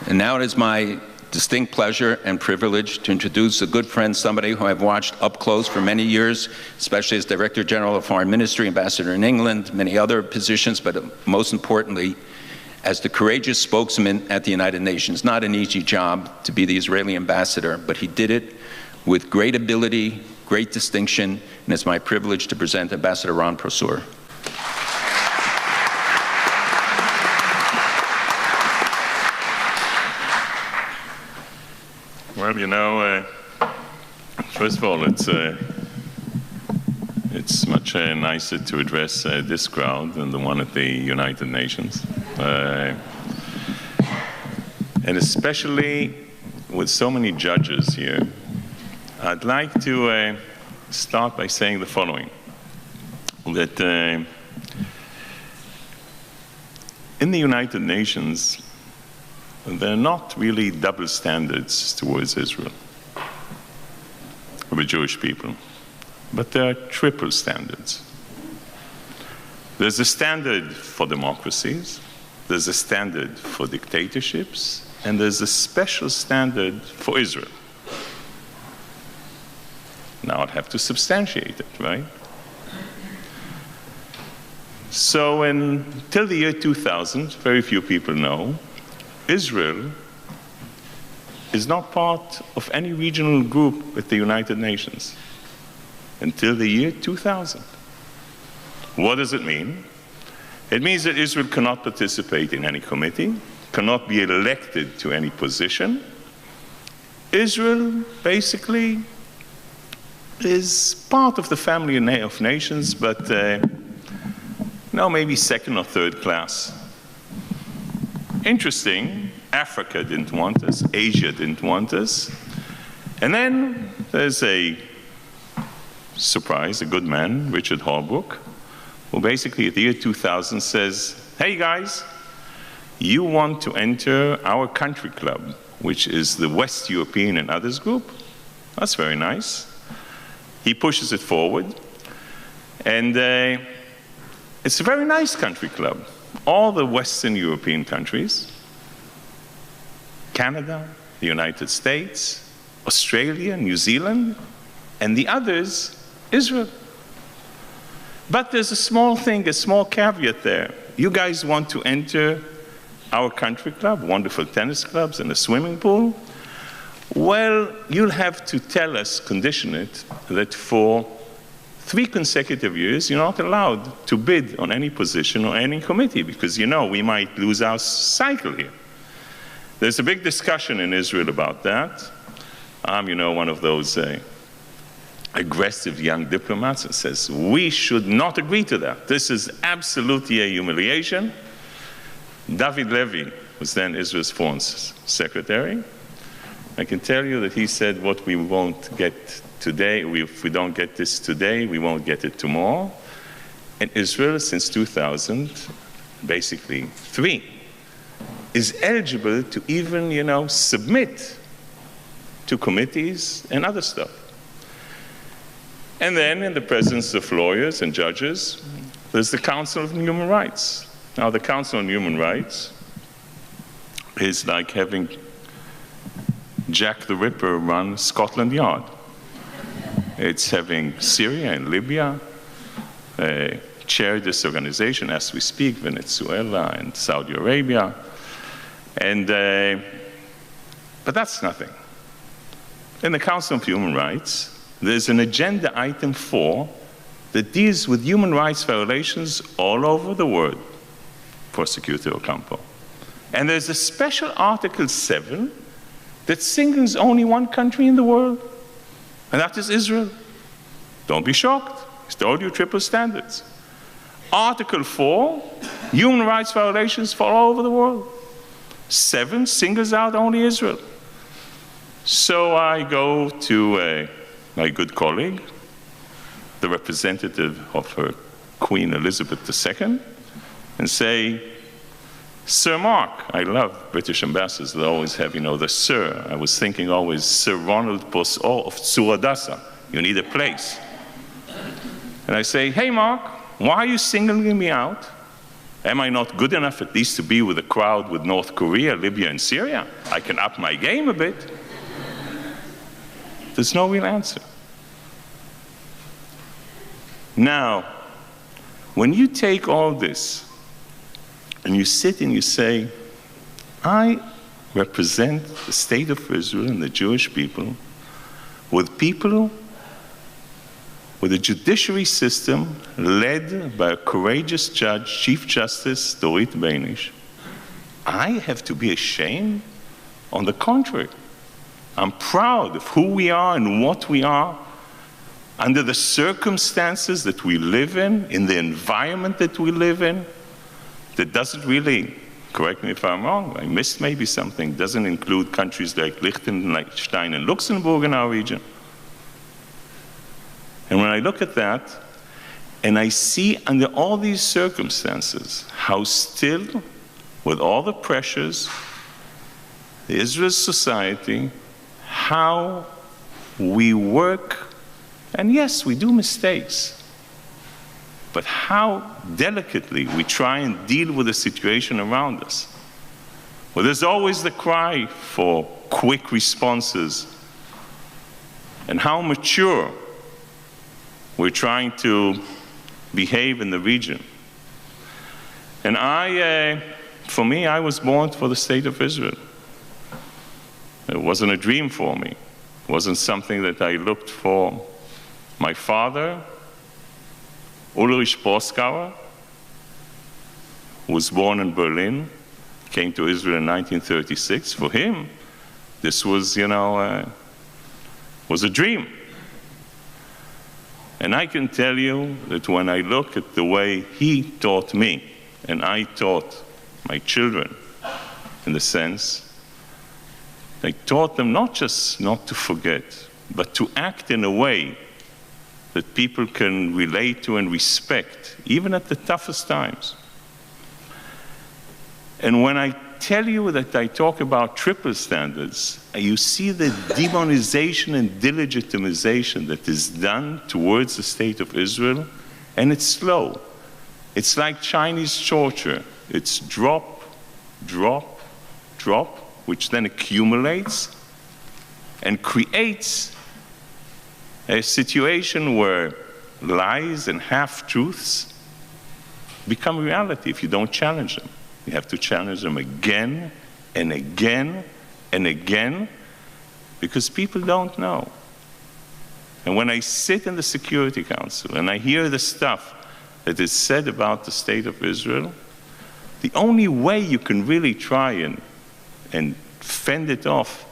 And now it is my distinct pleasure and privilege to introduce a good friend, somebody who I've watched up close for many years, especially as Director General of Foreign Ministry, Ambassador in England, many other positions, but most importantly, as the courageous spokesman at the United Nations. Not an easy job to be the Israeli ambassador, but he did it with great ability, great distinction, and it's my privilege to present Ambassador Ron Prosor. Well, you know, first of all, it's much nicer to address this crowd than the one at the United Nations. And especially with so many judges here, I'd like to start by saying the following, that in the United Nations, there are not really double standards towards Israel, or the Jewish people, but there are triple standards. There's a standard for democracies, there's a standard for dictatorships, and there's a special standard for Israel. Now I'd have to substantiate it, right? So until the year 2000, very few people know, Israel is not part of any regional group at the United Nations until the year 2000. What does it mean? It means that Israel cannot participate in any committee, cannot be elected to any position. Israel basically is part of the family of nations, but maybe second or third class. Interesting, Africa didn't want us, Asia didn't want us. And then there's a surprise, a good man, Richard Holbrooke, who basically at the year 2000 says, hey guys, you want to enter our country club, which is the West European and Others group? That's very nice. He pushes it forward, and it's a very nice country club. All the Western European countries, Canada, the United States, Australia, New Zealand, and the others, Israel. But there's a small thing, a small caveat there. You guys want to enter our country club, wonderful tennis clubs and a swimming pool? Well, you'll have to tell us, condition it, that for 3 consecutive years, you're not allowed to bid on any position or any committee, because we might lose our cycle here. There's a big discussion in Israel about that. I'm, one of those aggressive young diplomats that says, we should not agree to that. This is absolutely a humiliation. David Levy was then Israel's foreign secretary. I can tell you that he said what we won't get today, if we don't get this today, we won't get it tomorrow. And Israel, since 2000, basically 3, is eligible to even, submit to committees and other stuff. And then, in the presence of lawyers and judges, there's the Council on Human Rights. Now, the Council on Human Rights is like having Jack the Ripper run Scotland Yard. It's having Syria and Libya chair this organization as we speak, Venezuela and Saudi Arabia. And, but that's nothing. In the Council of Human Rights, there's an agenda item 4 that deals with human rights violations all over the world, Prosecutor Ocampo. And there's a special Article 7 that singles only one country in the world, and that is Israel. Don't be shocked. It's told you triple standards. Article 4, human rights violations for all over the world. 7 singles out only Israel. So I go to my good colleague, the representative of her Queen Elizabeth II, and say, Sir Mark, I love British ambassadors, they always have, the Sir. I was thinking always, Sir Ronald Prosor of Tsuradasa. You need a place. And I say, hey Mark, why are you singling me out? Am I not good enough at least to be with a crowd with North Korea, Libya, and Syria? I can up my game a bit. There's no real answer. Now, when you take all this and you sit and you say, I represent the state of Israel and the Jewish people with a judiciary system led by a courageous judge, Chief Justice Dorit Beinish, I have to be ashamed? On the contrary, I'm proud of who we are and what we are under the circumstances that we live in the environment that we live in, that doesn't really, correct me if I'm wrong, I missed maybe something, doesn't include countries like Liechtenstein and Luxembourg in our region. And when I look at that, and I see under all these circumstances how still, with all the pressures, the Israeli society, how we work, and yes, we do mistakes, but how delicately we try and deal with the situation around us. Well, there's always the cry for quick responses, and how mature we're trying to behave in the region. And for me, I was born for the state of Israel. It wasn't a dream for me. It wasn't something that I looked for. My father, Ulrich Proskauer, who was born in Berlin, came to Israel in 1936. For him, this was, was a dream. And I can tell you that when I look at the way he taught me, and I taught my children, in the sense, I taught them not just not to forget, but to act in a way that people can relate to and respect, even at the toughest times. And when I tell you that I talk about triple standards, you see the demonization and delegitimization that is done towards the state of Israel, and it's slow. It's like Chinese torture. It's drop, drop, drop, which then accumulates and creates a situation where lies and half-truths become reality if you don't challenge them. You have to challenge them again and again and again, because people don't know. And when I sit in the Security Council and I hear the stuff that is said about the state of Israel, the only way you can really try and fend it off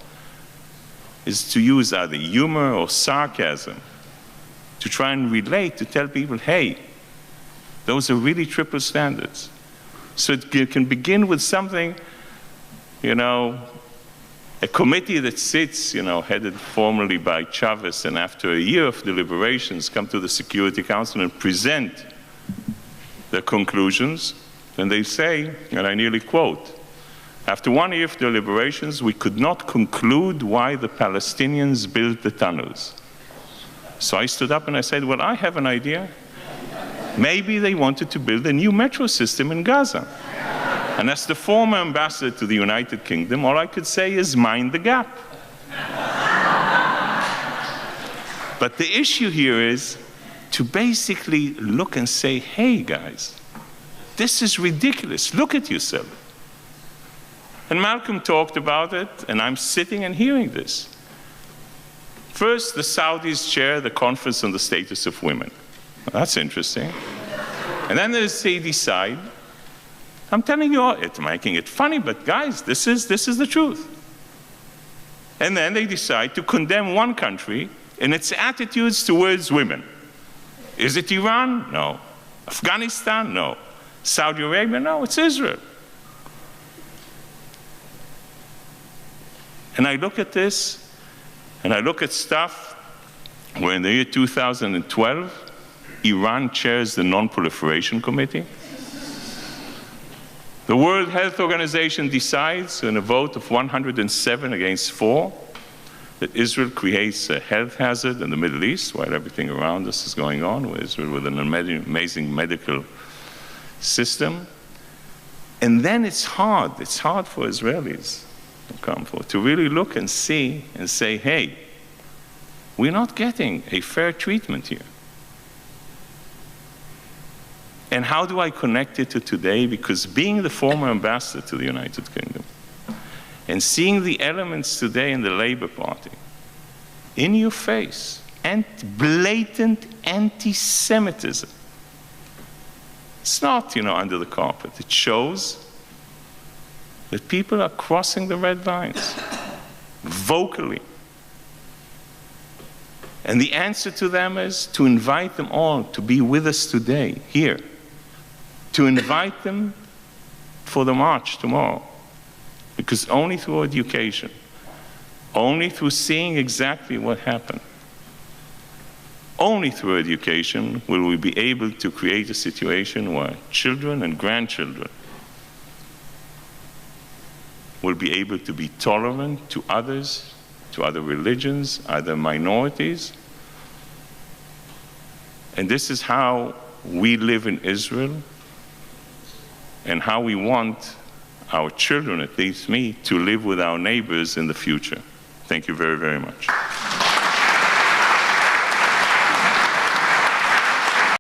is to use either humor or sarcasm to try and relate, to tell people, hey, those are really triple standards. So it can begin with something, a committee that sits, headed formerly by Chavez, and after a year of deliberations come to the Security Council and present their conclusions, and they say, and I nearly quote, after 1 year of deliberations, we could not conclude why the Palestinians built the tunnels. So I stood up and I said, well, I have an idea. Maybe they wanted to build a new metro system in Gaza. And as the former ambassador to the United Kingdom, all I could say is mind the gap. But the issue here is to basically look and say, hey guys, this is ridiculous, look at yourself. And Malcolm talked about it, and I'm sitting and hearing this. First, the Saudis chair the Conference on the Status of Women. Well, that's interesting. And then they decide, I'm telling you, it's making it funny, but guys, this is the truth. And then they decide to condemn one country in its attitudes towards women. Is it Iran? No. Afghanistan? No. Saudi Arabia? No, it's Israel. And I look at this, and I look at stuff where in the year 2012, Iran chairs the Non-Proliferation Committee. The World Health Organization decides in a vote of 107 against 4 that Israel creates a health hazard in the Middle East while everything around us is going on, with Israel with an amazing medical system. And then it's hard for Israelis to come forward, to really look and see and say, hey, we're not getting a fair treatment here. And how do I connect it to today? Because being the former ambassador to the United Kingdom and seeing the elements today in the Labour Party in your face, and blatant anti-Semitism. It's not, under the carpet. It shows that people are crossing the red lines, vocally. And the answer to them is to invite them all to be with us today, here. To invite them for the march tomorrow. Because only through education, only through seeing exactly what happened, only through education will we be able to create a situation where children and grandchildren will be able to be tolerant to others, to other religions, other minorities. And this is how we live in Israel and how we want our children, at least me, to live with our neighbors in the future. Thank you very, very much.